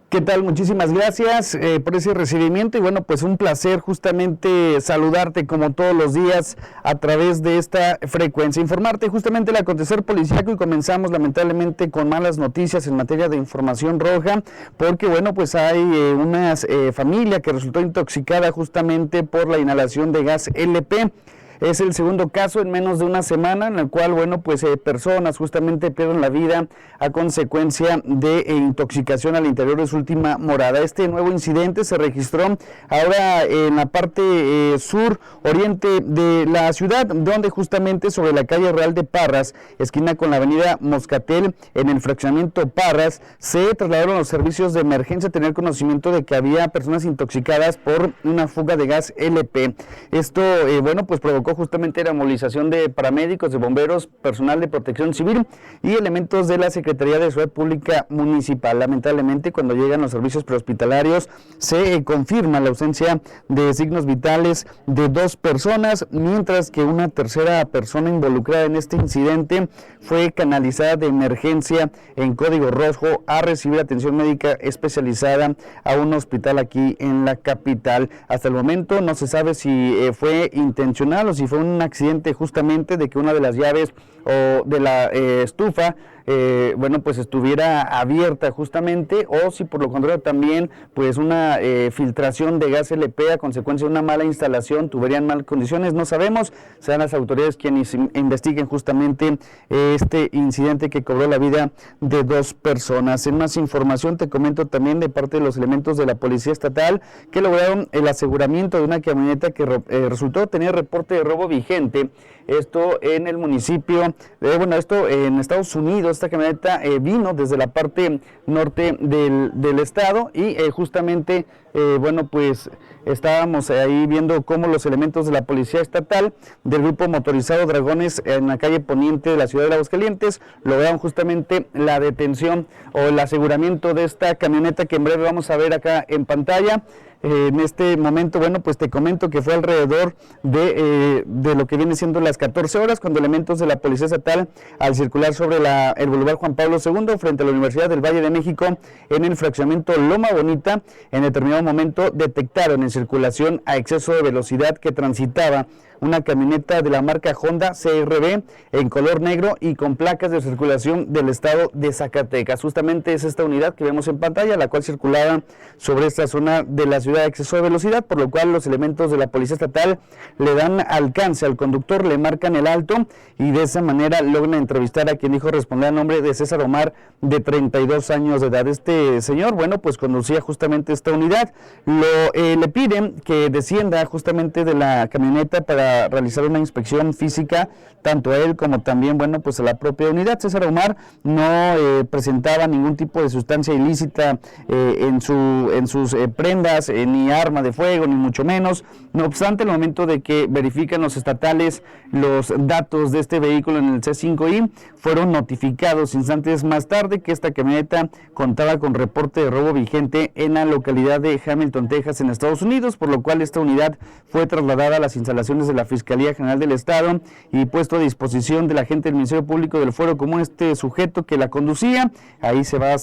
¿Qué tal? Muchísimas gracias por ese recibimiento y bueno, pues un placer justamente saludarte como todos los días a través de esta frecuencia, informarte justamente el acontecer policíaco y comenzamos lamentablemente con malas noticias en materia de información roja porque bueno, pues hay una familia que resultó intoxicada justamente por la inhalación de gas LP. Es el segundo caso en menos de una semana en el cual, bueno, pues personas justamente pierden la vida a consecuencia de intoxicación al interior de su última morada. Este nuevo incidente se registró ahora en la parte sur oriente de la ciudad, donde justamente sobre la calle Real de Parras, esquina con la avenida Moscatel, en el fraccionamiento Parras, se trasladaron los servicios de emergencia a tener conocimiento de que había personas intoxicadas por una fuga de gas LP. Esto, bueno, pues provocó justamente la movilización de paramédicos, de bomberos, personal de protección civil y elementos de la Secretaría de Seguridad Pública Municipal. Lamentablemente, cuando llegan los servicios prehospitalarios, se confirma la ausencia de signos vitales de 2 personas, mientras que una tercera persona involucrada en este incidente fue canalizada de emergencia en código rojo a recibir atención médica especializada a un hospital aquí en la capital. Hasta el momento no se sabe si fue intencional o si fue un accidente justamente de que una de las llaves o de la estufa bueno, pues estuviera abierta justamente, o si por lo contrario también pues una filtración de gas LP a consecuencia de una mala instalación, tubería en malas condiciones, no sabemos, serán las autoridades quienes investiguen justamente este incidente que cobró la vida de 2 personas. En más información te comento también de parte de los elementos de la Policía Estatal que lograron el aseguramiento de una camioneta que resultó tener reporte de robo vigente, esto en el municipio, bueno, esto en Estados Unidos. Esta camioneta vino desde la parte norte del estado y justamente, bueno, pues estábamos ahí viendo cómo los elementos de la Policía Estatal del grupo motorizado Dragones en la calle poniente de la ciudad de Aguascalientes lograron justamente la detención o el aseguramiento de esta camioneta que en breve vamos a ver acá en pantalla. En este momento, bueno, pues te comento que fue alrededor de lo que viene siendo las 14 horas, cuando elementos de la Policía Estatal, al circular sobre el Boulevard Juan Pablo II, frente a la Universidad del Valle de México, en el fraccionamiento Loma Bonita, en determinado momento detectaron en circulación a exceso de velocidad que transitaba una camioneta de la marca Honda CRB en color negro y con placas de circulación del estado de Zacatecas. Justamente es esta unidad que vemos en pantalla, la cual circulaba sobre esta zona de la ciudad a exceso de velocidad, por lo cual los elementos de la Policía Estatal le dan alcance al conductor, le marcan el alto y de esa manera logran entrevistar a quien dijo responder a nombre de César Omar, de 32 años de edad. Este señor, bueno, pues conducía justamente esta unidad, le piden que descienda justamente de la camioneta para realizar una inspección física, tanto a él como también, bueno, pues a la propia unidad. César Omar no presentaba ningún tipo de sustancia ilícita en sus prendas, ni arma de fuego, ni mucho menos. No obstante, al momento de que verifican los estatales los datos de este vehículo en el C5I, fueron notificados instantes más tarde que esta camioneta contaba con reporte de robo vigente en la localidad de Hamilton, Texas, en Estados Unidos, por lo cual esta unidad fue trasladada a las instalaciones de la Fiscalía General del Estado y puesto a disposición de la agente del Ministerio Público del Fuero Común este sujeto que la conducía. Ahí se va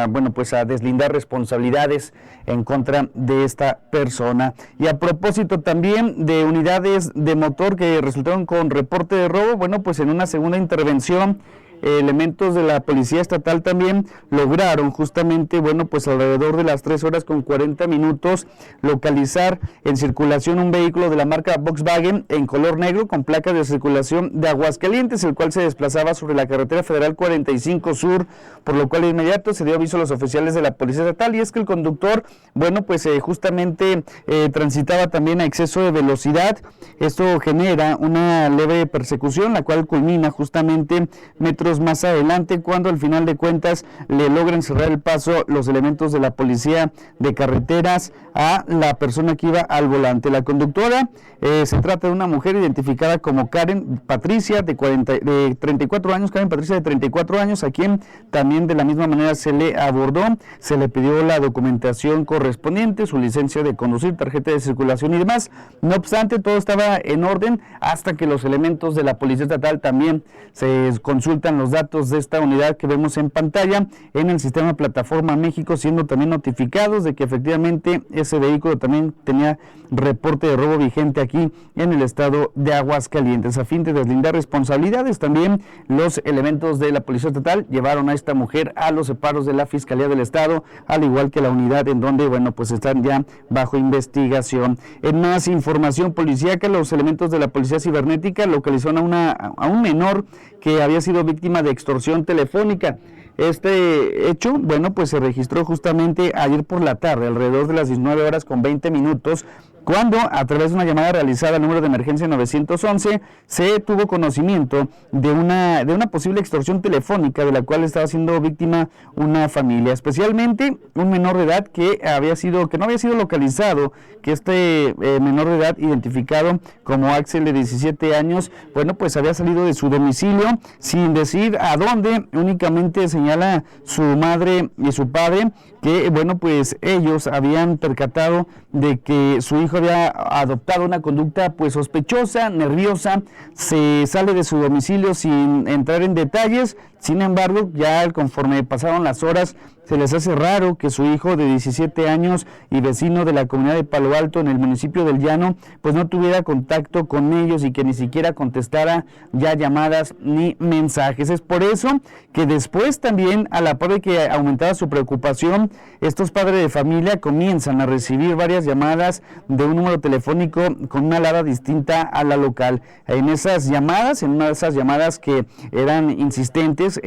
bueno, pues a deslindar responsabilidades en contra de esta persona. Y a propósito también de unidades de motor que resultaron con reporte de robo, bueno, pues en una segunda intervención elementos de la Policía Estatal también lograron justamente, bueno, pues alrededor de las 3:40 localizar en circulación un vehículo de la marca Volkswagen en color negro con placas de circulación de Aguascalientes, el cual se desplazaba sobre la carretera federal 45 Sur, por lo cual de inmediato se dio aviso a los oficiales de la Policía Estatal, y es que el conductor, bueno, pues justamente transitaba también a exceso de velocidad. Esto genera una leve persecución, la cual culmina justamente metros más adelante, cuando al final de cuentas le logran cerrar el paso los elementos de la Policía de Carreteras a la persona que iba al volante. La conductora se trata de una mujer identificada como Karen Patricia de 34 años, Karen Patricia de 34 años, a quien también de la misma manera se le abordó, se le pidió la documentación correspondiente, su licencia de conducir, tarjeta de circulación y demás. No obstante, todo estaba en orden hasta que los elementos de la Policía Estatal también se consultan los datos de esta unidad que vemos en pantalla en el sistema Plataforma México, siendo también notificados de que efectivamente ese vehículo también tenía reporte de robo vigente aquí en el estado de Aguascalientes. A fin de deslindar responsabilidades, también los elementos de la Policía Estatal llevaron a esta mujer a los separos de la Fiscalía del Estado, al igual que la unidad en donde, bueno, pues están ya bajo investigación. En más información policíaca, los elementos de la Policía Cibernética localizaron a un menor que había sido víctima de extorsión telefónica. Este hecho, bueno, pues se registró justamente ayer por la tarde, alrededor de las 19:20, cuando a través de una llamada realizada al número de emergencia 911 se tuvo conocimiento de una posible extorsión telefónica de la cual estaba siendo víctima una familia, especialmente un menor de edad que no había sido localizado, que este menor de edad identificado como Axel de 17 años, bueno, pues había salido de su domicilio sin decir a dónde. Únicamente señala su madre y su padre que, bueno, pues ellos habían percatado de que su hijo había adoptado una conducta pues sospechosa, nerviosa, se sale de su domicilio sin entrar en detalles. Sin embargo, ya conforme pasaron las horas, se les hace raro que su hijo de 17 años y vecino de la comunidad de Palo Alto en el municipio del Llano, pues no tuviera contacto con ellos y que ni siquiera contestara ya llamadas ni mensajes. Es por eso que después también, a la par de que aumentaba su preocupación, estos padres de familia comienzan a recibir varias llamadas de un número telefónico con una alada distinta a la local. En una de esas llamadas que eran insistentes,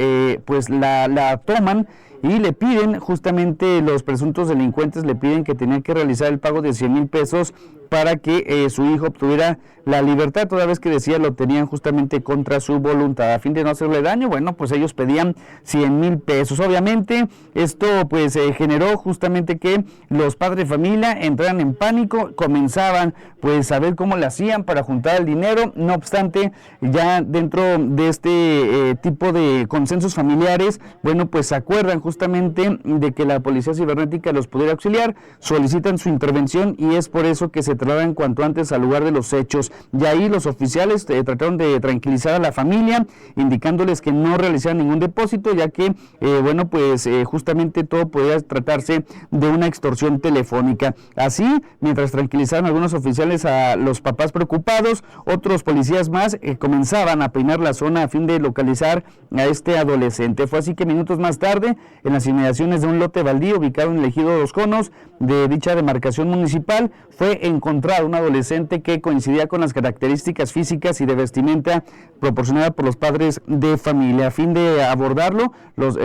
pues la toman y le piden, justamente los presuntos delincuentes le piden que tenía que realizar el pago de 100,000 pesos para que su hijo obtuviera la libertad, toda vez que decía lo tenían justamente contra su voluntad. A fin de no hacerle daño, bueno, pues ellos pedían 100,000 pesos. Obviamente, esto pues generó justamente que los padres de familia entraran en pánico, comenzaban pues a ver cómo le hacían para juntar el dinero. No obstante, ya dentro de este tipo de consensos familiares, bueno, pues se acuerdan justamente de que la Policía Cibernética los pudiera auxiliar, solicitan su intervención y es por eso que se trasladan cuanto antes al lugar de los hechos. Y ahí los oficiales trataron de tranquilizar a la familia, indicándoles que no realizaran ningún depósito, ya que, bueno, pues justamente todo podía tratarse de una extorsión telefónica. Así, mientras tranquilizaron algunos oficiales a los papás preocupados, otros policías más comenzaban a peinar la zona a fin de localizar a este adolescente. Fue así que minutos más tarde, en las inmediaciones de un lote baldío ubicado en el ejido Los Conos de dicha demarcación municipal, fue encontrado un adolescente que coincidía con las características físicas y de vestimenta proporcionada por los padres de familia. A fin de abordarlo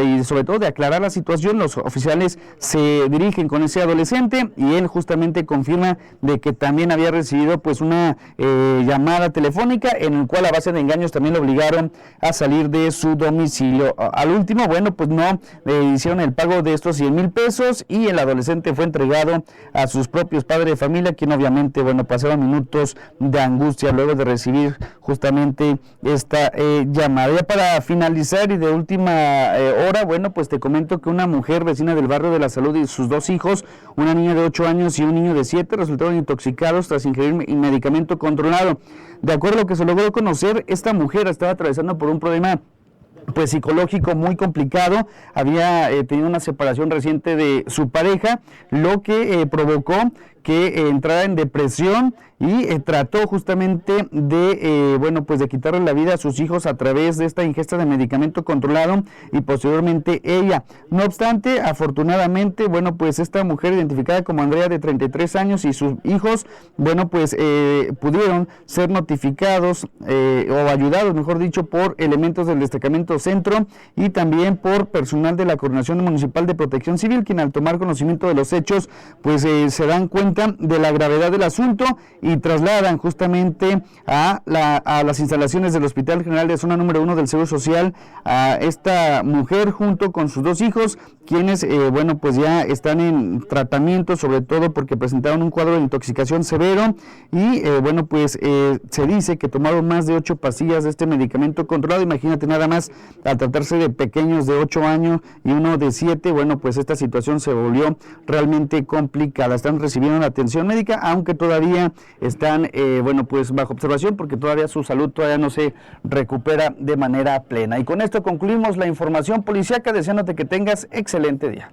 y sobre todo de aclarar la situación, los oficiales se dirigen con ese adolescente y él justamente confirma de que también había recibido pues una llamada telefónica en el cual a base de engaños también lo obligaron a salir de su domicilio. Al último, bueno, pues no hicieron el pago de estos 100,000 pesos y el adolescente fue entregado a sus propios padres de familia, quien obviamente, bueno, pasaron minutos de angustia luego de recibir justamente esta llamada. Ya para finalizar y de última hora, bueno, pues te comento que una mujer vecina del barrio de La Salud y sus dos hijos, una niña de 8 años y un niño de 7, resultaron intoxicados tras ingerir medicamento controlado. De acuerdo a lo que se logró conocer, esta mujer estaba atravesando por un problema pues psicológico muy complicado, había tenido una separación reciente de su pareja, lo que provocó que entrara en depresión y trató justamente de, bueno, pues de quitarle la vida a sus hijos a través de esta ingesta de medicamento controlado y posteriormente ella. No obstante, afortunadamente, bueno, pues esta mujer identificada como Andrea de 33 años y sus hijos, bueno, pues pudieron ser notificados o ayudados, mejor dicho, por elementos del destacamento centro y también por personal de la Coordinación Municipal de Protección Civil, quien al tomar conocimiento de los hechos, pues se dan cuenta de la gravedad del asunto y trasladan justamente a las instalaciones del Hospital General de Zona número 1 del Seguro Social a esta mujer junto con sus dos hijos, quienes, bueno, pues ya están en tratamiento, sobre todo porque presentaron un cuadro de intoxicación severo y, bueno, pues se dice que tomaron más de 8 pastillas de este medicamento controlado. Imagínate nada más, al tratarse de pequeños de 8 años y uno de 7, bueno, pues esta situación se volvió realmente complicada. Están recibiendo necesitan atención médica, aunque todavía están, bueno, pues bajo observación porque todavía su salud todavía no se recupera de manera plena. Y con esto concluimos la información policíaca, deseándote que tengas excelente día.